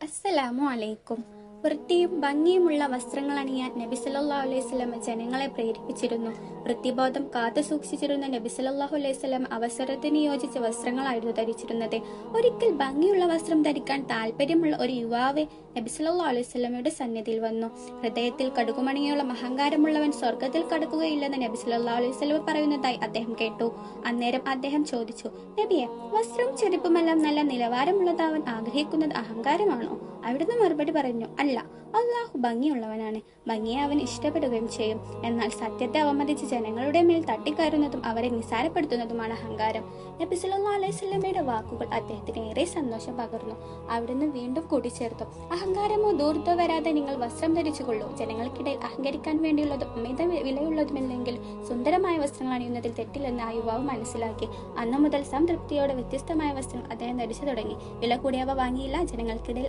അസ്സലാമു അലൈക്കും. വൃത്തിയും ഭംഗിയുമുള്ള വസ്ത്രങ്ങൾ അണിയാൻ നബി സല്ലല്ലാഹു അലൈഹി വസല്ലം ജനങ്ങളെ പ്രേരിപ്പിച്ചിരുന്നു. വൃത്തിബോധം കാത്തു സൂക്ഷിച്ചിരുന്ന നബി സല്ലല്ലാഹു അലൈഹി വസല്ലം അവസരത്തിന് യോജിച്ച വസ്ത്രങ്ങളായിരുന്നു ധരിച്ചിരുന്നത്. ഒരിക്കൽ ഭംഗിയുള്ള വസ്ത്രം ധരിക്കാൻ താല്പര്യമുള്ള ഒരു യുവാവ് നബി സല്ലല്ലാഹു അലൈഹി വസല്ലമയുടെ സന്നിധിയിൽ വന്നു. ഹൃദയത്തിൽ കടുകുമണിയോളം അഹങ്കാരമുള്ളവൻ സ്വർഗത്തിൽ കടക്കുകയില്ലെന്ന് നബി സല്ലല്ലാഹു അലൈഹി വസല്ലം പറയുന്നതായി അദ്ദേഹം കേട്ടു. അന്നേരം അദ്ദേഹം ചോദിച്ചു, നബിയെ, വസ്ത്രവും ചെരുപ്പുമെല്ലാം നല്ല നിലവാരമുള്ളതാവാൻ ആഗ്രഹിക്കുന്നത് അഹങ്കാരമാണോ? അവിടുന്ന് മറുപടി പറഞ്ഞു, അല്ല, അള്ളാഹു ഭംഗിയുള്ളവനാണ്. ഭംഗിയെ അവൻ ഇഷ്ടപ്പെടുകയും ചെയ്യും. എന്നാൽ സത്യത്തെ അവമതിച്ച് ജനങ്ങളുടെ മേൽ തട്ടിക്കയറുന്നതും അവരെ നിസാരപ്പെടുത്തുന്നതുമാണ് അഹങ്കാരം. നബി സല്ലല്ലാഹു അലൈഹി വസല്ലമയുടെ വാക്കുകൾ അദ്ദേഹത്തിന് ഏറെ സന്തോഷം പകർന്നു. അവിടുന്ന് വീണ്ടും കൂട്ടിച്ചേർത്തു, അഹങ്കാരമോ ധൂർത്തോ വരാതെ നിങ്ങൾ വസ്ത്രം ധരിച്ചുകൊള്ളൂ. ജനങ്ങൾക്കിടയിൽ അഹങ്കരിക്കാൻ വേണ്ടിയുള്ളതും അമിത വിലയുള്ളതുമില്ലെങ്കിൽ സുന്ദരമായ വസ്ത്രങ്ങൾ അണിയുന്നതിൽ തെറ്റില്ലെന്ന് ആ യുവാവ് മനസ്സിലാക്കി. അന്നു മുതൽ സംതൃപ്തിയോടെ വ്യത്യസ്തമായ വസ്ത്രം അദ്ദേഹം ധരിച്ചു തുടങ്ങി. വില കൂടിയവ വാങ്ങിയില്ല. ജനങ്ങൾക്കിടയിൽ